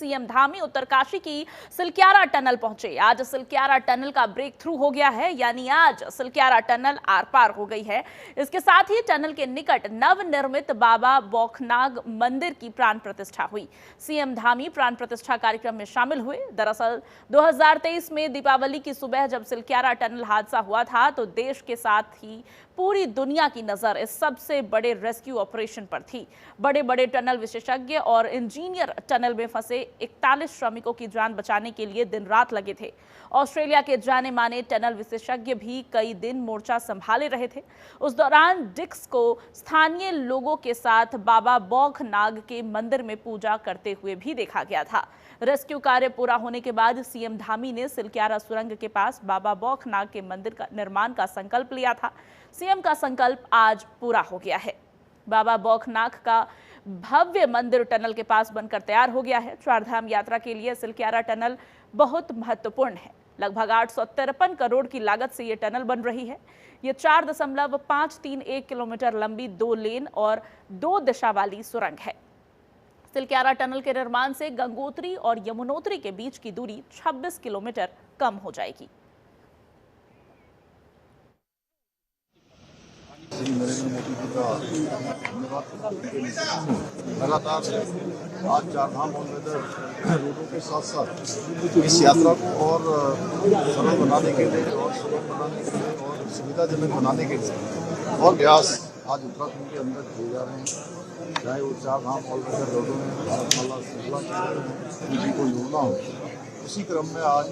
CM Dhami Uttarkashi की Silkyara tunnel पहुंचे। आज सिलक्यारा टनल का ब्रेक थ्रू हो गया है, यानी आज सिलक्यारा टनल आर पार हो गई है। इसके साथ ही टनल के निकट नवनिर्मित बाबा बौखनाग मंदिर की प्राण प्रतिष्ठा हुई। सीएम धामी प्राण प्रतिष्ठा कार्यक्रम में शामिल हुए। दरअसल 2023 में दीपावली की सुबह जब सिलक्यारा टनल हादसा हुआ था तो देश के साथ ही पूरी दुनिया की नजर इस सबसे बड़े रेस्क्यू ऑपरेशन पर थी। बड़े बड़े टनल विशेषज्ञ और इंजीनियर टनल में फंसे 41 श्रमिकों की जान बचाने के लिए दिन रात लगे थे। ऑस्ट्रेलिया के जाने माने टनल विशेषज्ञ भी कई दिन मोर्चा संभाले रहे थे। उस दौरान डिक्स को स्थानीय लोगों के साथ बाबा बौखनाग के मंदिर में पूजा करते हुए भी देखा गया था। रेस्क्यू कार्य पूरा होने के बाद सीएम धामी ने सिलक्यारा सुरंग के पास बाबा बौखनाग के मंदिर का निर्माण का संकल्प लिया था। सीएम का संकल्प आज पूरा हो गया है। बाबा बौखनाग का भव्य मंदिर टनल के पास बनकर तैयार हो गया है। चारधाम यात्रा के लिए सिलक्यारा टनल बहुत महत्वपूर्ण है। लगभग 853 करोड़ की लागत से ये टनल बन रही है। ये 4.531 किलोमीटर लंबी 2 लेन और 2 दिशा वाली सुरंग है। सिलक्यारा टनल के निर्माण से गंगोत्री और यमुनोत्री के बीच की दूरी 26 किलोमीटर कम हो जाएगी। श्री नरेंद्र मोदी जी का धन्यवाद। लगातार आज चारधाम और रोडों के साथ साथ इस यात्रा को और सरल बनाने के लिए और सुगम बनाने के लिए और सुविधाजनक बनाने के लिए और प्रयास आज उत्तराखंड के अंदर किए जा रहे हैं। चाहे वो चारधाम और रोडों में भारतमाला श्रृंखला उसी को जोड़ना हो, उसी क्रम में आज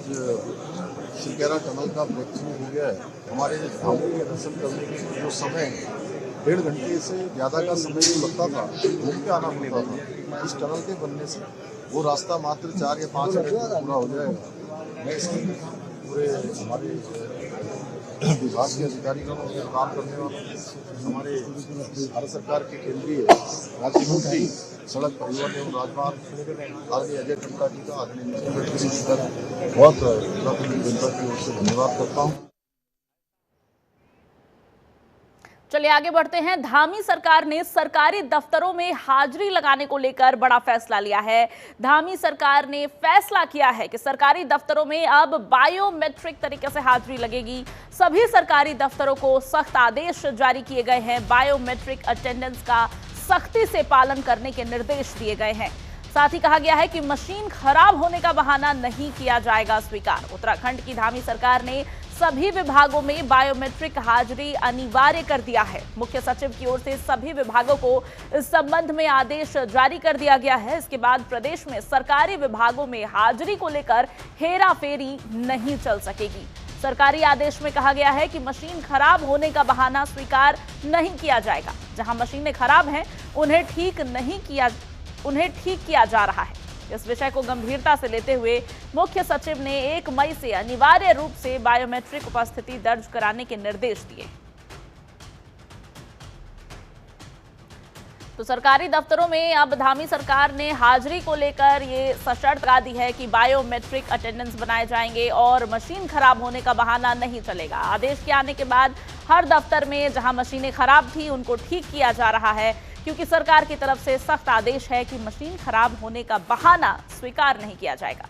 सिलक्यारा टनल का ब्रेक थ्रू हो गया है। हमारे धामों के दर्शन करने के जो समय 1.5 घंटे से ज़्यादा का समय जो लगता था, घूम के आना पड़ता था, इस टनल के बनने से वो रास्ता मात्र 4 या 5 मिनट में पूरा हो जाएगा। मैं इसकी पूरे हमारे विभाग के अधिकारियों और काम करने वालों, हमारे भारत सरकार के केंद्रीय राज्य मंत्री सड़क परिवहन एवं राजमार्ग आदरणीय अजय टंडा जी का, आदरणीय नितिन गडकरी जी का बहुत उत्तराखंड जनता की ओर से धन्यवाद करता हूँ। चलिए आगे बढ़ते हैं। धामी सरकार ने सरकारी दफ्तरों में हाजिरी लगाने को लेकर बड़ा फैसला लिया है। धामी सरकार ने फैसला किया है कि सरकारी दफ्तरों में अब बायोमेट्रिक तरीके से हाजिरी लगेगी। सभी सरकारी दफ्तरों को सख्त आदेश जारी किए गए हैं। बायोमेट्रिक अटेंडेंस का सख्ती से पालन करने के निर्देश दिए गए हैं। साथ ही कहा गया है कि मशीन खराब होने का बहाना नहीं किया जाएगा स्वीकार। उत्तराखंड की धामी सरकार ने सभी विभागों में बायोमेट्रिक हाजिरी अनिवार्य कर दिया है। मुख्य सचिव की ओर से सभी विभागों को इस संबंध में आदेश जारी कर दिया गया है। इसके बाद प्रदेश में सरकारी विभागों में हाजिरी को लेकर हेराफेरी नहीं चल सकेगी। सरकारी आदेश में कहा गया है कि मशीन खराब होने का बहाना स्वीकार नहीं किया जाएगा। जहां मशीनें खराब हैं उन्हें ठीक किया जा रहा है। इस विषय को गंभीरता से लेते हुए मुख्य सचिव ने 1 मई से अनिवार्य रूप से बायोमेट्रिक उपस्थिति दर्ज कराने के निर्देश दिए। तो सरकारी दफ्तरों में अब धामी सरकार ने हाजिरी को लेकर ये सशर्त लगा दी है कि बायोमेट्रिक अटेंडेंस बनाए जाएंगे और मशीन खराब होने का बहाना नहीं चलेगा। आदेश के आने के बाद हर दफ्तर में जहां मशीनें खराब थी उनको ठीक किया जा रहा है, क्योंकि सरकार की तरफ से सख्त आदेश है कि मशीन खराब होने का बहाना स्वीकार नहीं किया जाएगा।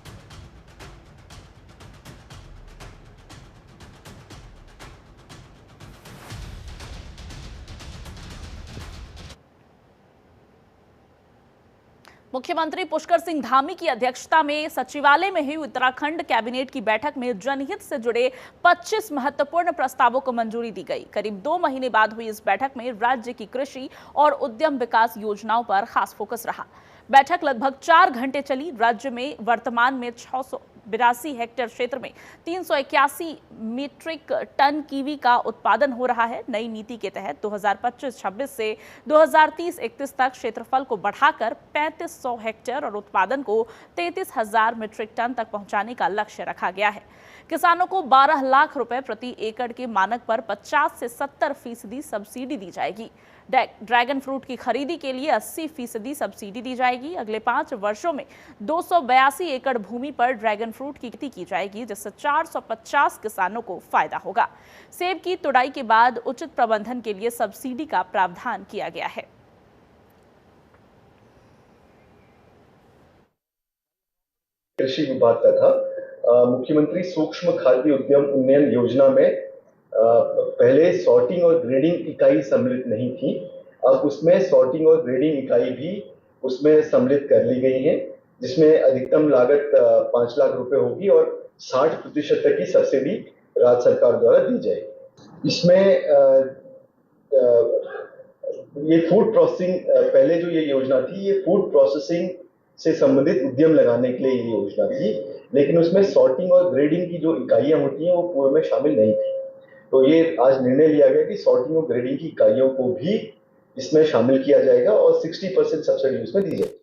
मुख्यमंत्री पुष्कर सिंह धामी की अध्यक्षता में सचिवालय में हुई उत्तराखंड कैबिनेट की बैठक में जनहित से जुड़े 25 महत्वपूर्ण प्रस्तावों को मंजूरी दी गई। करीब 2 महीने बाद हुई इस बैठक में राज्य की कृषि और उद्यम विकास योजनाओं पर खास फोकस रहा। बैठक लगभग 4 घंटे चली। राज्य में वर्तमान में 682 हेक्टेयर क्षेत्र में 381 मीट्रिक टन कीवी का उत्पादन हो रहा है। नई नीति के तहत 2025-26 से 2030-31 तक क्षेत्रफल को बढ़ाकर 3500 हेक्टेयर और उत्पादन को 33,000 मीट्रिक टन तक पहुंचाने का लक्ष्य रखा गया है। किसानों को 12 लाख रुपए प्रति एकड़ के मानक पर 50 से 70% सब्सिडी दी जाएगी। ड्रैगन फ्रूट की खरीदी के लिए 80% सब्सिडी दी जाएगी। अगले 5 वर्षों में 282 एकड़ भूमि पर ड्रैगन फ्रूट की खेती की जाएगी, जिससे 450 किसानों को फायदा होगा। सेब की तुड़ाई के बाद उचित प्रबंधन के लिए सब्सिडी का प्रावधान किया गया है। कृषि विभाग का था। मुख्यमंत्री सूक्ष्म खाद्य उद्यम उन्नयन योजना में पहले सॉर्टिंग और ग्रेडिंग इकाई सम्मिलित नहीं थी। अब उसमें सॉर्टिंग और ग्रेडिंग इकाई भी उसमें सम्मिलित कर ली गई है, जिसमें अधिकतम लागत 5 लाख रुपए होगी और 60% तक की सब्सिडी राज्य सरकार द्वारा दी जाएगी। इसमें ये फूड प्रोसेसिंग, पहले जो ये योजना थी ये फूड प्रोसेसिंग से संबंधित उद्यम लगाने के लिए ये योजना थी, लेकिन उसमें सॉर्टिंग और ग्रेडिंग की जो इकाइयां होती हैं वो पूर्व में शामिल नहीं थी। तो ये आज निर्णय लिया गया कि सॉर्टिंग और ग्रेडिंग की इकाइयों को भी इसमें शामिल किया जाएगा और 60% सब्सिडी उसमें दी जाएगी।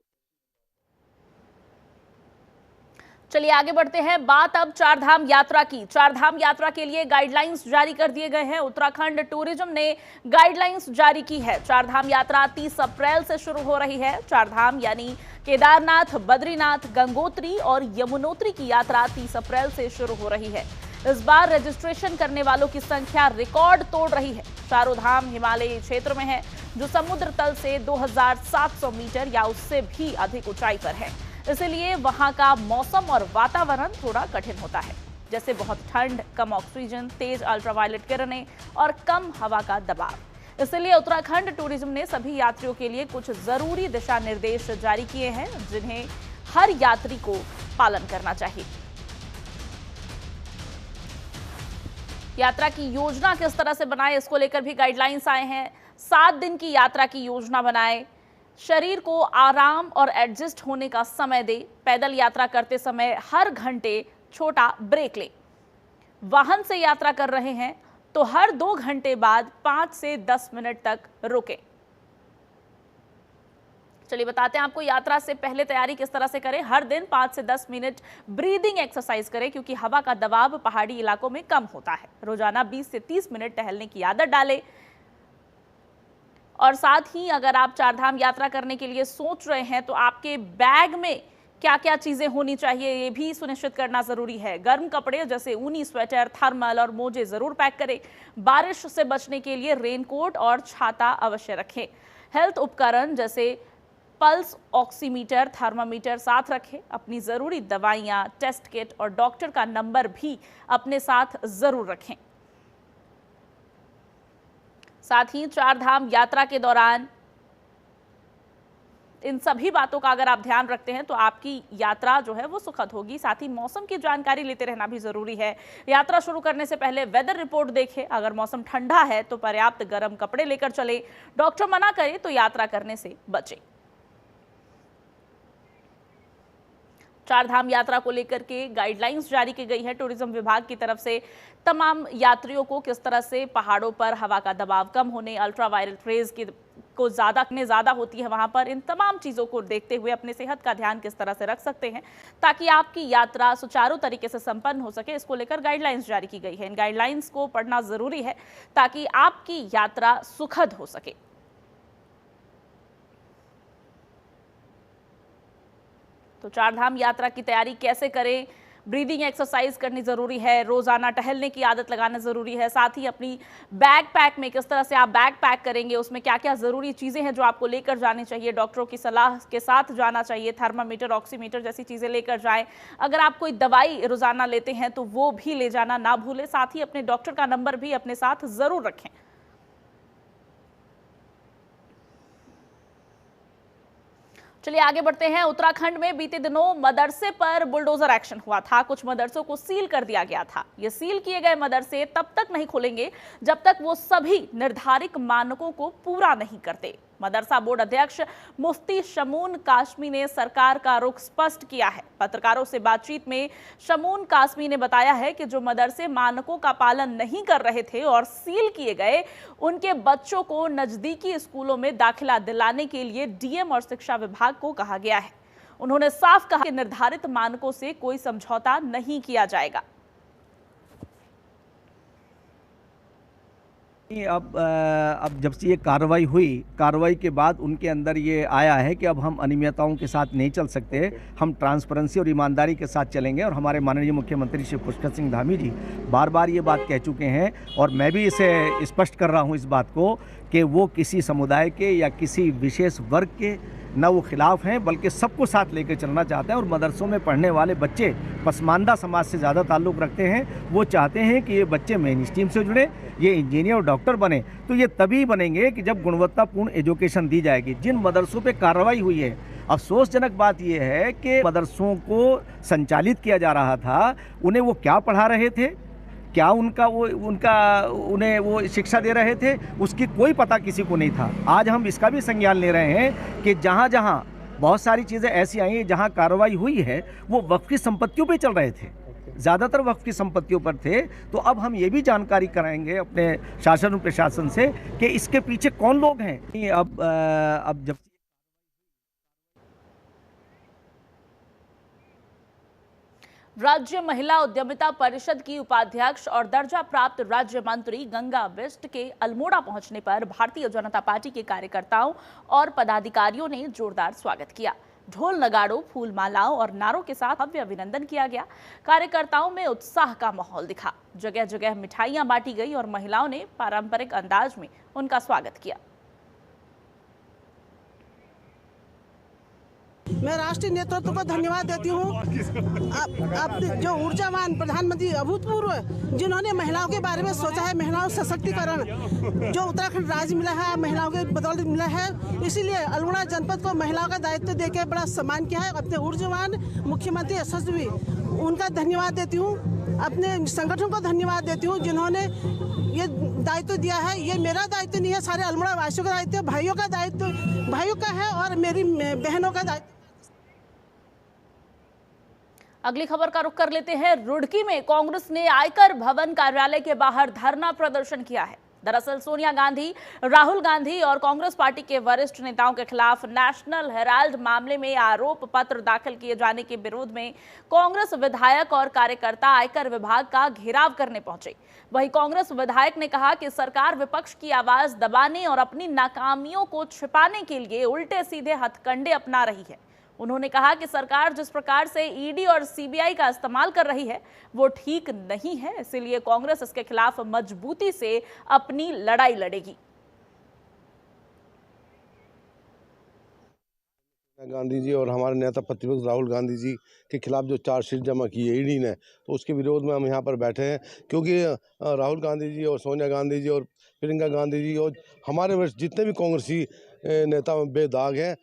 चलिए आगे बढ़ते हैं। बात अब चारधाम यात्रा की। चारधाम यात्रा के लिए गाइडलाइंस जारी कर दिए गए हैं। उत्तराखंड टूरिज्म ने गाइडलाइंस जारी की है। चारधाम यात्रा 30 अप्रैल से शुरू हो रही है। चारधाम यानी केदारनाथ, बद्रीनाथ, गंगोत्री और यमुनोत्री की यात्रा 30 अप्रैल से शुरू हो रही है। इस बार रजिस्ट्रेशन करने वालों की संख्या रिकॉर्ड तोड़ रही है। चारों धाम हिमालयी क्षेत्र में है, जो समुद्र तल से 2700 मीटर या उससे भी अधिक ऊंचाई पर है। इसलिए वहां का मौसम और वातावरण थोड़ा कठिन होता है, जैसे बहुत ठंड, कम ऑक्सीजन, तेज अल्ट्रावायलेट किरणें और कम हवा का दबाव। इसलिए उत्तराखंड टूरिज्म ने सभी यात्रियों के लिए कुछ जरूरी दिशा निर्देश जारी किए हैं, जिन्हें हर यात्री को पालन करना चाहिए। यात्रा की योजना किस तरह से बनाएं, इसको लेकर भी गाइडलाइंस आए हैं। 7 दिन की यात्रा की योजना बनाएं, शरीर को आराम और एडजस्ट होने का समय दे। पैदल यात्रा करते समय हर घंटे छोटा ब्रेक ले। वाहन से यात्रा कर रहे हैं तो हर 2 घंटे बाद 5 से 10 मिनट तक रुके। चलिए बताते हैं आपको यात्रा से पहले तैयारी किस तरह से करें। हर दिन 5 से 10 मिनट ब्रीदिंग एक्सरसाइज करें, क्योंकि हवा का दबाव पहाड़ी इलाकों में कम होता है। रोजाना 20 से 30 मिनट टहलने की आदत डालें। और साथ ही अगर आप चारधाम यात्रा करने के लिए सोच रहे हैं तो आपके बैग में क्या क्या चीजें होनी चाहिए ये भी सुनिश्चित करना जरूरी है। गर्म कपड़े जैसे ऊनी स्वेटर, थर्मल और मोजे जरूर पैक करें। बारिश से बचने के लिए रेनकोट और छाता अवश्य रखें। हेल्थ उपकरण जैसे पल्स ऑक्सीमीटर, थर्मामीटर साथ रखें। अपनी जरूरी दवाइयां, टेस्ट किट और डॉक्टर का नंबर भी अपने साथ जरूर रखें। साथ ही चारधाम यात्रा के दौरान इन सभी बातों का अगर आप ध्यान रखते हैं तो आपकी यात्रा जो है वो सुखद होगी। साथ ही मौसम की जानकारी लेते रहना भी जरूरी है। यात्रा शुरू करने से पहले वेदर रिपोर्ट देखें। अगर मौसम ठंडा है तो पर्याप्त गर्म कपड़े लेकर चले। डॉक्टर मना करे तो यात्रा करने से बचें। चारधाम यात्रा को लेकर के गाइडलाइंस जारी की गई है टूरिज्म विभाग की तरफ से। तमाम यात्रियों को किस तरह से पहाड़ों पर हवा का दबाव कम होने, अल्ट्रावायलेट रेज की को ज्यादा होती है वहां पर, इन तमाम चीजों को देखते हुए अपने सेहत का ध्यान किस तरह से रख सकते हैं ताकि आपकी यात्रा सुचारू तरीके से संपन्न हो सके, इसको लेकर गाइडलाइंस जारी की गई है। इन गाइडलाइंस को पढ़ना जरूरी है ताकि आपकी यात्रा सुखद हो सके। तो चारधाम यात्रा की तैयारी कैसे करें? ब्रीदिंग एक्सरसाइज करनी जरूरी है, रोजाना टहलने की आदत लगाना जरूरी है। साथ ही अपनी बैग पैक में किस तरह से आप बैग पैक करेंगे, उसमें क्या क्या जरूरी चीजें हैं जो आपको लेकर जानी चाहिए, डॉक्टरों की सलाह के साथ जाना चाहिए। थर्मामीटर, ऑक्सीमीटर जैसी चीजें लेकर जाएं। अगर आप कोई दवाई रोजाना लेते हैं तो वो भी ले जाना ना भूलें। साथ ही अपने डॉक्टर का नंबर भी अपने साथ जरूर रखें। चलिए आगे बढ़ते हैं। उत्तराखंड में बीते दिनों मदरसे पर बुलडोजर एक्शन हुआ था। कुछ मदरसों को सील कर दिया गया था। ये सील किए गए मदरसे तब तक नहीं खुलेंगे जब तक वो सभी निर्धारित मानकों को पूरा नहीं करते। मदरसा बोर्ड अध्यक्ष मुफ्ती शमून कासमी ने सरकार का रुख स्पष्ट किया है। पत्रकारों से बातचीत में शमून कासमी ने बताया है कि जो मदरसे मानकों का पालन नहीं कर रहे थे और सील किए गए, उनके बच्चों को नजदीकी स्कूलों में दाखिला दिलाने के लिए डीएम और शिक्षा विभाग को कहा गया है। उन्होंने साफ कहा कि निर्धारित मानकों से कोई समझौता नहीं किया जाएगा। अब जब से ये कार्रवाई के बाद उनके अंदर ये आया है कि अब हम अनियमितताओं के साथ नहीं चल सकते, हम ट्रांसपेरेंसी और ईमानदारी के साथ चलेंगे। और हमारे माननीय मुख्यमंत्री श्री पुष्कर सिंह धामी जी बार बार ये बात कह चुके हैं और मैं भी इसे स्पष्ट कर रहा हूँ इस बात को कि वो किसी समुदाय के या किसी विशेष वर्ग के न वो खिलाफ हैं, बल्कि सबको साथ लेकर चलना चाहते हैं। और मदरसों में पढ़ने वाले बच्चे पसमानदा समाज से ज़्यादा ताल्लुक़ रखते हैं। वो चाहते हैं कि ये बच्चे मेन स्ट्रीम से जुड़े, ये इंजीनियर और डॉक्टर बने। तो ये तभी बनेंगे कि जब गुणवत्तापूर्ण एजुकेशन दी जाएगी। जिन मदरसों पे कार्रवाई हुई है, अफसोसजनक बात यह है कि मदरसों को संचालित किया जा रहा था, उन्हें वो क्या पढ़ा रहे थे, क्या उन्हें वो शिक्षा दे रहे थे, उसकी कोई पता किसी को नहीं था। आज हम इसका भी संज्ञान ले रहे हैं कि जहाँ जहाँ बहुत सारी चीज़ें ऐसी आई जहाँ कार्रवाई हुई है वो वक्फ की संपत्तियों पे चल रहे थे, ज़्यादातर वक्फ की संपत्तियों पर थे। तो अब हम ये भी जानकारी कराएंगे अपने शासन और प्रशासन से कि इसके पीछे कौन लोग हैं। अब जब राज्य महिला उद्यमिता परिषद की उपाध्यक्ष और दर्जा प्राप्त राज्य मंत्री गंगा बिष्ट के अल्मोड़ा पहुंचने पर भारतीय जनता पार्टी के कार्यकर्ताओं और पदाधिकारियों ने जोरदार स्वागत किया। ढोल नगाड़ों, फूल मालाओं और नारों के साथ भव्य अभिनंदन किया गया। कार्यकर्ताओं में उत्साह का माहौल दिखा। जगह जगह मिठाइयां बांटी गई और महिलाओं ने पारंपरिक अंदाज में उनका स्वागत किया। मैं राष्ट्रीय नेतृत्व को धन्यवाद देती हूँ। अब जो ऊर्जावान प्रधानमंत्री अभूतपूर्व जिन्होंने महिलाओं के बारे में सोचा है, महिलाओं सशक्तिकरण जो उत्तराखंड राज्य मिला है, महिलाओं के बदौलत मिला है, इसीलिए अल्मोड़ा जनपद को महिलाओं का दायित्व देकर बड़ा सम्मान किया है। अपने ऊर्जावान मुख्यमंत्री यशस्वी उनका धन्यवाद देती हूँ। अपने संगठन को धन्यवाद देती हूँ जिन्होंने ये दायित्व दिया है। ये मेरा दायित्व नहीं है, सारे अल्मोड़ा वासियों का दायित्व, भाइयों का दायित्व, भाइयों का है और मेरी बहनों का दायित्व। अगली खबर का रुख कर लेते हैं। रुड़की में कांग्रेस ने आयकर भवन कार्यालय के बाहर धरना प्रदर्शन किया है। दरअसल सोनिया गांधी, राहुल गांधी और कांग्रेस पार्टी के वरिष्ठ नेताओं के खिलाफ नेशनल हेराल्ड मामले में आरोप पत्र दाखिल किए जाने के विरोध में कांग्रेस विधायक और कार्यकर्ता आयकर विभाग का घेराव करने पहुंचे। वहीं कांग्रेस विधायक ने कहा कि सरकार विपक्ष की आवाज दबाने और अपनी नाकामियों को छिपाने के लिए उल्टे सीधे हथकंडे अपना रही है। उन्होंने कहा कि सरकार जिस प्रकार से ईडी और सीबीआई का इस्तेमाल कर रही है वो ठीक नहीं है, इसीलिए कांग्रेस इसके खिलाफ मजबूती से अपनी लड़ाई लड़ेगी। गांधी जी और हमारे नेता प्रतिपक्ष राहुल गांधी जी के खिलाफ जो चार्जशीट जमा की है ईडी ने, तो उसके विरोध में हम यहाँ पर बैठे हैं। क्योंकि राहुल गांधी जी और सोनिया गांधी जी और प्रियंका गांधी जी और हमारे वरिष्ठ जितने भी कांग्रेसी नेता बेदाग हैं,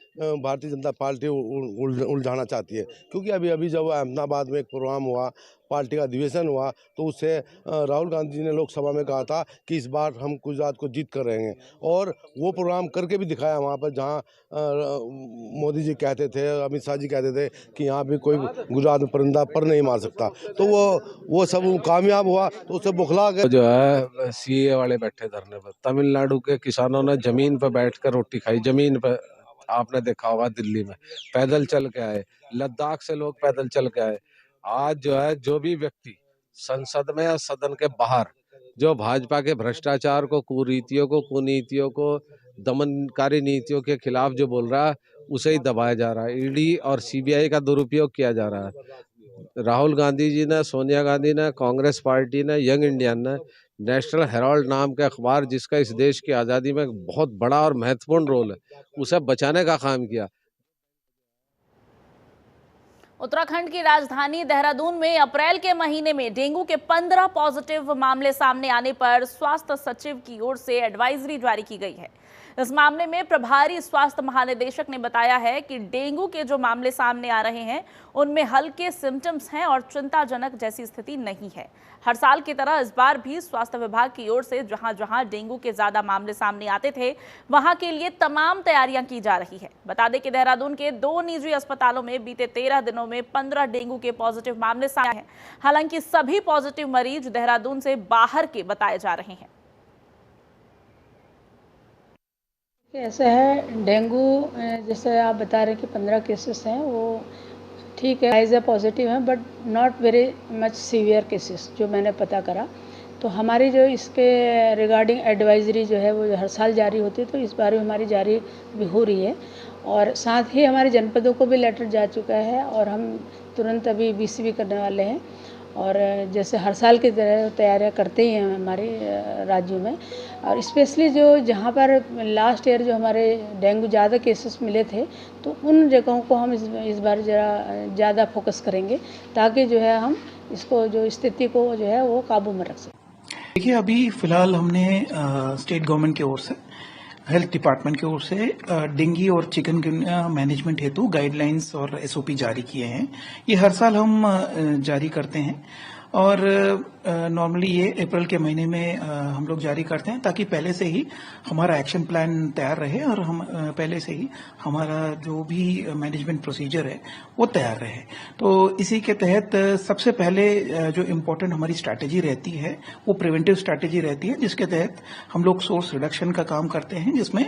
भारतीय जनता पार्टी उलझाना चाहती है। क्योंकि अभी जब अहमदाबाद में एक प्रोग्राम हुआ, पार्टी का अधिवेशन हुआ, तो उससे राहुल गांधी जी ने लोकसभा में कहा था कि इस बार हम गुजरात को जीत कर रहेंगे, और वो प्रोग्राम करके भी दिखाया वहाँ पर, जहाँ मोदी जी कहते थे, अमित शाह जी कहते थे कि यहाँ भी कोई गुजरात में परिंदा पर नहीं मार सकता। तो वो सब कामयाब हुआ, तो उससे बुखला गए। जो है सीए वाले बैठे धरने पर, तमिलनाडु के किसानों ने जमीन पर बैठकर रोटी खाई, जमीन पर। आपने देखा होगा दिल्ली में पैदल चल के आए, लद्दाख से लोग पैदल चल के आए। आज जो है जो भी व्यक्ति संसद में या सदन के बाहर जो भाजपा के भ्रष्टाचार को, कुरीतियों को, कुनीतियों को, दमनकारी नीतियों के खिलाफ जो बोल रहा है उसे ही दबाया जा रहा है। ईडी और सीबीआई का दुरुपयोग किया जा रहा है। राहुल गांधी जी ने, सोनिया गांधी ने, कांग्रेस पार्टी ने, यंग इंडिया ने नेशनल हेराल्ड नाम के अखबार, जिसका इस देश की आज़ादी में बहुत बड़ा और महत्वपूर्ण रोल है, उसे बचाने का काम किया। उत्तराखंड की राजधानी देहरादून में अप्रैल के महीने में डेंगू के 15 पॉजिटिव मामले सामने आने पर स्वास्थ्य सचिव की ओर से एडवाइजरी जारी की गई है। इस मामले में प्रभारी स्वास्थ्य महानिदेशक ने बताया है कि डेंगू के जो मामले सामने आ रहे हैं उनमें हल्के सिम्टम्स हैं और चिंताजनक जैसी स्थिति नहीं है। हर साल की तरह इस बार भी स्वास्थ्य विभाग की ओर से जहां जहां डेंगू के ज्यादा मामले सामने आते थे वहां के लिए तमाम तैयारियां की जा रही है। बता दें कि देहरादून के 2 निजी अस्पतालों में बीते 13 दिनों में 15 डेंगू के पॉजिटिव मामले सामने आए हैं। हालांकि सभी पॉजिटिव मरीज देहरादून से बाहर के बताए जा रहे हैं। ऐसा है, डेंगू जैसे आप बता रहे हैं कि 15 केसेस हैं, वो ठीक है, एज ए पॉजिटिव हैं, but not very much severe cases जो मैंने पता करा। तो हमारी जो इसके रिगार्डिंग एडवाइजरी जो है वो हर साल जारी होती है, तो इस बार भी हमारी जारी भी हो रही है। और साथ ही हमारे जनपदों को भी लेटर जा चुका है और हम तुरंत अभी बीसीबी करने वाले हैं। और जैसे हर साल की तरह तैयारियां करते ही हैं हमारे राज्यों में। और स्पेशली जो जहाँ पर लास्ट ईयर जो हमारे डेंगू ज़्यादा केसेस मिले थे, तो उन जगहों को हम इस बार ज़रा ज़्यादा फोकस करेंगे, ताकि जो है हम इसको जो स्थिति को जो है वो काबू में रख सकें। देखिए, अभी फ़िलहाल हमने स्टेट गवर्नमेंट की ओर से, हेल्थ डिपार्टमेंट की ओर से डेंगू और चिकनगुनिया मैनेजमेंट हेतु गाइडलाइंस और एसओपी जारी किए हैं। ये हर साल हम जारी करते हैं और नॉर्मली ये अप्रैल के महीने में हम लोग जारी करते हैं, ताकि पहले से ही हमारा एक्शन प्लान तैयार रहे और हम पहले से ही हमारा जो भी मैनेजमेंट प्रोसीजर है वो तैयार रहे। तो इसी के तहत सबसे पहले जो इम्पोर्टेंट हमारी स्ट्रैटेजी रहती है वो प्रिवेंटिव स्ट्रैटेजी रहती है, जिसके तहत हम लोग सोर्स रिडक्शन का काम करते हैं, जिसमें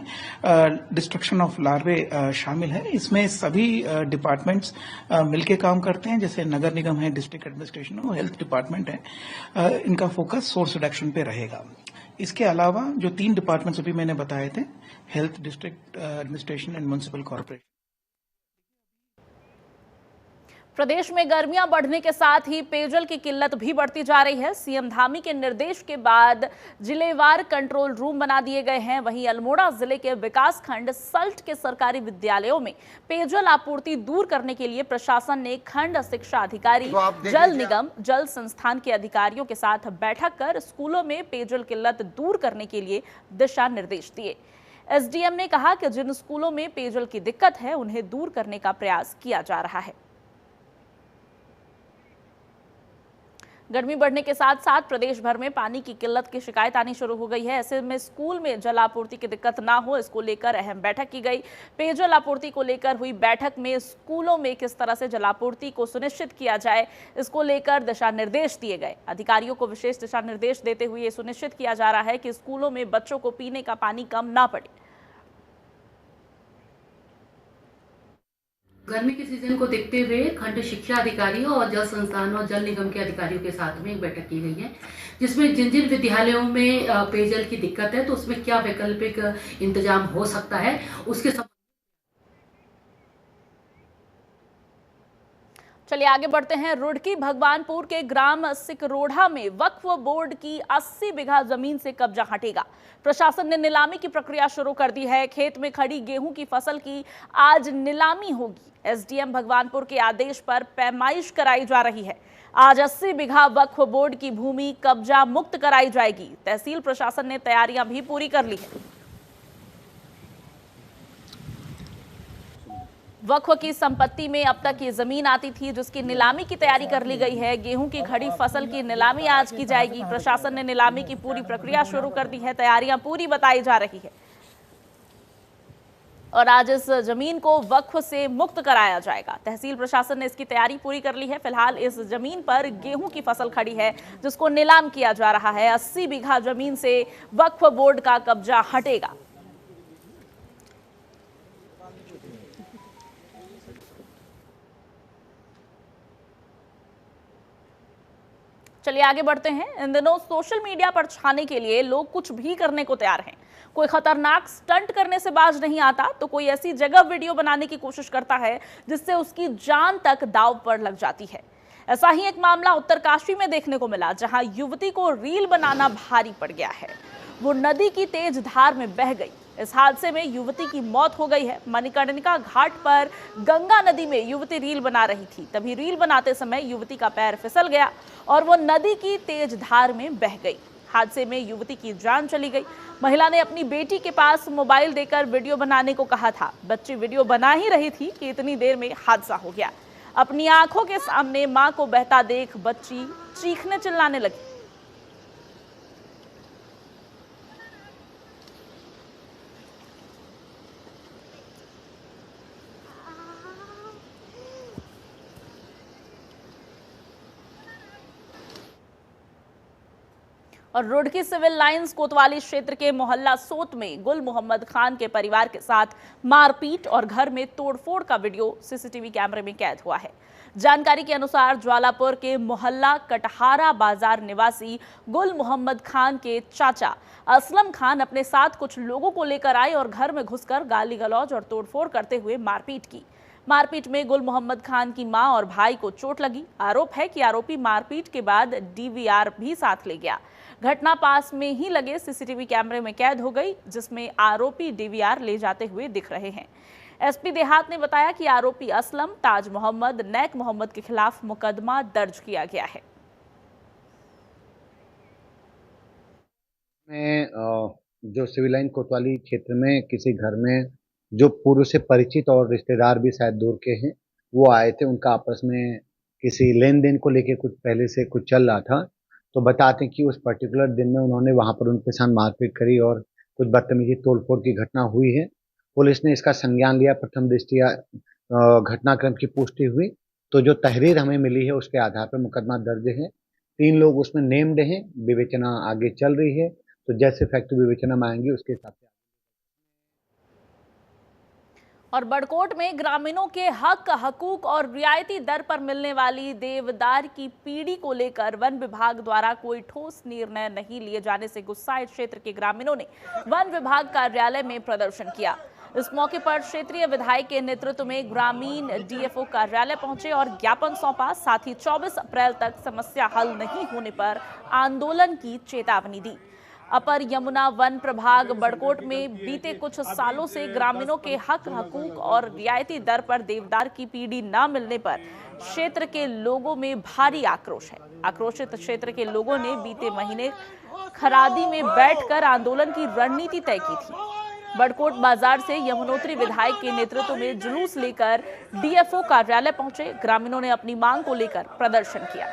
डिस्ट्रक्शन ऑफ लार्वे शामिल है। इसमें सभी डिपार्टमेंट्स मिलकर काम करते हैं, जैसे नगर निगम है, डिस्ट्रिक्ट एडमिनिस्ट्रेशन और हेल्थ डिपार्टमेंट है। इनका फोकस सोर्स रिडक्शन पे रहेगा। इसके अलावा जो 3 डिपार्टमेंट्स अभी मैंने बताए थे, health, district administration and municipal corporation. प्रदेश में गर्मियां बढ़ने के साथ ही पेयजल की किल्लत भी बढ़ती जा रही है। सीएम धामी के निर्देश के बाद जिलेवार कंट्रोल रूम बना दिए गए हैं। वहीं अल्मोड़ा जिले के विकासखंड सल्ट के सरकारी विद्यालयों में पेयजल आपूर्ति दूर करने के लिए प्रशासन ने खंड शिक्षा अधिकारी, जल निगम, जल संस्थान के अधिकारियों के साथ बैठक कर स्कूलों में पेयजल किल्लत दूर करने के लिए दिशा निर्देश दिए। एसडीएम ने कहा कि जिन स्कूलों में पेयजल की दिक्कत है उन्हें दूर करने का प्रयास किया जा रहा है। गर्मी बढ़ने के साथ साथ प्रदेश भर में पानी की किल्लत की शिकायत आनी शुरू हो गई है। ऐसे में स्कूल में जल आपूर्ति की दिक्कत ना हो, इसको लेकर अहम बैठक की गई। पेयजल आपूर्ति को लेकर हुई बैठक में स्कूलों में किस तरह से जल आपूर्ति को सुनिश्चित किया जाए, इसको लेकर दिशा निर्देश दिए गए। अधिकारियों को विशेष दिशा निर्देश देते हुए ये सुनिश्चित किया जा रहा है कि स्कूलों में बच्चों को पीने का पानी कम ना पड़े। गर्मी के सीजन को देखते हुए खंड शिक्षा अधिकारियों और जल संस्थान और जल निगम के अधिकारियों के साथ में एक बैठक की गई है, जिसमें जिन जिन विद्यालयों में पेयजल की दिक्कत है तो उसमें क्या वैकल्पिक इंतजाम हो सकता है उसके सब। चलिए आगे बढ़ते हैं। रुड़की भगवानपुर के ग्राम सिकरोढ़ा में वक्फ बोर्ड की 80 बीघा जमीन से कब्जा हटेगा। प्रशासन ने नीलामी की प्रक्रिया शुरू कर दी है। खेत में खड़ी गेहूं की फसल की आज नीलामी होगी। एसडीएम भगवानपुर के आदेश पर पैमाइश कराई जा रही है। आज 80 बीघा वक्फ बोर्ड की भूमि कब्जा मुक्त कराई जाएगी। तहसील प्रशासन ने तैयारियां भी पूरी कर ली है। वक्फ की संपत्ति में अब तक ये जमीन आती थी, जिसकी नीलामी की तैयारी कर ली गई है। गेहूं की खड़ी फसल की नीलामी आज की जाएगी। प्रशासन ने नीलामी की पूरी प्रक्रिया शुरू कर दी है। तैयारियां पूरी बताई जा रही है और आज इस जमीन को वक्फ से मुक्त कराया जाएगा। तहसील प्रशासन ने इसकी तैयारी पूरी कर ली है। फिलहाल इस जमीन पर गेहूं की फसल खड़ी है, जिसको नीलाम किया जा रहा है। 80 बीघा जमीन से वक्फ बोर्ड का कब्जा हटेगा। चलिए आगे बढ़ते हैं। इन दिनों सोशल मीडिया पर छाने के लिए लोग कुछ भी करने को तैयार हैं। कोई खतरनाक स्टंट करने से बाज नहीं आता, तो कोई ऐसी जगह वीडियो बनाने की कोशिश करता है जिससे उसकी जान तक दांव पर लग जाती है। ऐसा ही एक मामला उत्तरकाशी में देखने को मिला, जहां युवती को रील बनाना भारी पड़ गया है। वो नदी की तेज धार में बह गई। इस हादसे में युवती की मौत हो गई है। मणिकर्णिका घाट पर गंगा नदी में युवती रील बना रही थी। तभी रील बनाते समय युवती का पैर फिसल गया और वो नदी की तेज धार में बह गई। हादसे में युवती की जान चली गई। महिला ने अपनी बेटी के पास मोबाइल देकर वीडियो बनाने को कहा था। बच्ची वीडियो बना ही रही थी कि इतनी देर में हादसा हो गया। अपनी आंखों के सामने मां को बहता देख बच्ची चीखने चिल्लाने लगी। और रुड़की सिविल लाइंस कोतवाली क्षेत्र के मोहल्ला सोत में गुल मोहम्मद खान के परिवार के साथ मारपीट और घर में तोड़फोड़ का वीडियो सीसीटीवी कैमरे में कैद हुआ है। जानकारी के अनुसार ज्वालापुर के मोहल्ला कटहारा बाजार निवासी गुल मोहम्मद खान के चाचा असलम खान अपने साथ कुछ लोगों को लेकर आए और घर में घुसकर गाली गलौज और तोड़फोड़ करते हुए मारपीट की। मारपीट में गुल मोहम्मद खान की मां और भाई को चोट लगी। आरोप है कि आरोपी मारपीट के बाद डीवीआर भी साथ ले गया। घटना पास में ही लगे सीसीटीवी कैमरे में कैद हो गई, जिसमें आरोपी डीवीआर ले जाते हुए दिख रहे हैं। एसपी देहात ने बताया कि आरोपी असलम, ताज मोहम्मद, नैक मोहम्मद के खिलाफ मुकदमा दर्ज किया गया है। जो सिविल लाइन कोतवाली क्षेत्र में किसी घर में जो पूर्व से परिचित और रिश्तेदार भी शायद दूर के हैं, वो आए थे। उनका आपस में किसी लेन देन को लेके कुछ पहले से कुछ चल रहा था। तो बताते हैं कि उस पर्टिकुलर दिन में उन्होंने वहां पर उनके साथ मारपीट करी और कुछ बदतमीजी तोड़फोड़ की घटना हुई है। पुलिस ने इसका संज्ञान लिया। प्रथम दृष्टया घटनाक्रम की पुष्टि हुई, तो जो तहरीर हमें मिली है उसके आधार पर मुकदमा दर्ज है। 3 लोग उसमें नेम्ड हैं। विवेचना आगे चल रही है, तो जैसे फैक्ट विवेचना में आएंगे उसके हिसाब से। और बड़कोट में ग्रामीणों के हक, हकूक और रियायती दर पर मिलने वाली देवदार की पीढ़ी को लेकर वन विभाग द्वारा कोई ठोस निर्णय नहीं लिए जाने से गुस्साए क्षेत्र के ग्रामीणों ने वन विभाग कार्यालय में प्रदर्शन किया। इस मौके पर क्षेत्रीय विधायक के नेतृत्व में ग्रामीण डीएफओ कार्यालय पहुंचे और ज्ञापन सौंपा। साथ ही 24 अप्रैल तक समस्या हल नहीं होने पर आंदोलन की चेतावनी दी। अपर यमुना वन प्रभाग बड़कोट में बीते कुछ सालों से ग्रामीणों के हक, हकूक और रियायती दर पर देवदार की पीढ़ी न मिलने पर क्षेत्र के लोगों में भारी आक्रोश है। आक्रोशित क्षेत्र के लोगों ने बीते महीने खरादी में बैठकर आंदोलन की रणनीति तय की थी। बड़कोट बाजार से यमुनोत्री विधायक के नेतृत्व में जुलूस लेकर डीएफओ कार्यालय पहुंचे। ग्रामीणों ने अपनी मांग को लेकर प्रदर्शन किया।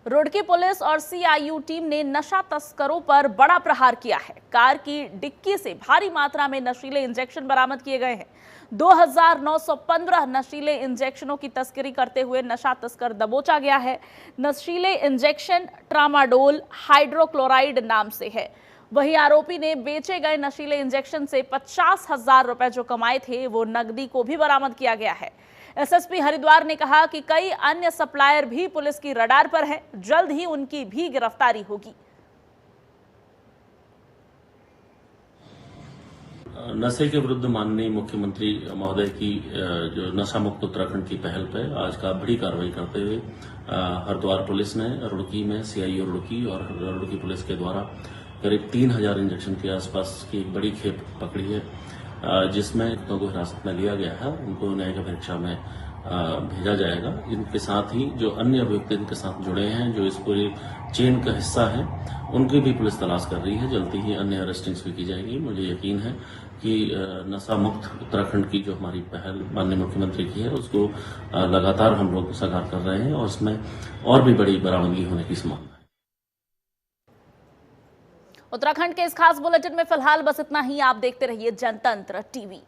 रुड़की पुलिस और सीआईयू टीम ने नशा तस्करों पर बड़ा प्रहार किया है। कार की डिक्की से भारी मात्रा में नशीले इंजेक्शन बरामद किए गए हैं। 2915 नशीले इंजेक्शनों की तस्करी करते हुए नशा तस्कर दबोचा गया है। नशीले इंजेक्शन ट्रामाडोल हाइड्रोक्लोराइड नाम से है। वहीं आरोपी ने बेचे गए नशीले इंजेक्शन से 50,000 रुपए जो कमाए थे वो नकदी को भी बरामद किया गया है। एसएसपी हरिद्वार ने कहा कि कई अन्य सप्लायर भी पुलिस की रडार पर हैं। जल्द ही उनकी भी गिरफ्तारी होगी। नशे के विरुद्ध माननीय मुख्यमंत्री महोदय की जो नशा मुक्त उत्तराखंड की पहल पर आज का बड़ी कार्रवाई करते हुए हरिद्वार पुलिस ने रुड़की में सीआईयू रुड़की और रुड़की पुलिस के द्वारा करीब 3000 इंजेक्शन के आसपास की एक बड़ी खेप पकड़ी है, जिसमें लोगों को हिरासत में लिया गया है। उनको न्यायिक परीक्षा में भेजा जाएगा। इनके साथ ही जो अन्य अभियुक्त इनके साथ जुड़े हैं, जो इस पूरी चेन का हिस्सा है, उनकी भी पुलिस तलाश कर रही है। जल्दी ही अन्य अरेस्टिंग्स भी की जाएगी। मुझे यकीन है कि नशा मुक्त उत्तराखंड की जो हमारी पहल माननीय मुख्यमंत्री की है, उसको लगातार हम लोग साकार कर रहे हैं और उसमें और भी बड़ी बरामदगी होने की संभावना है। उत्तराखंड के इस खास बुलेटिन में फिलहाल बस इतना ही। आप देखते रहिए जनतंत्र टीवी।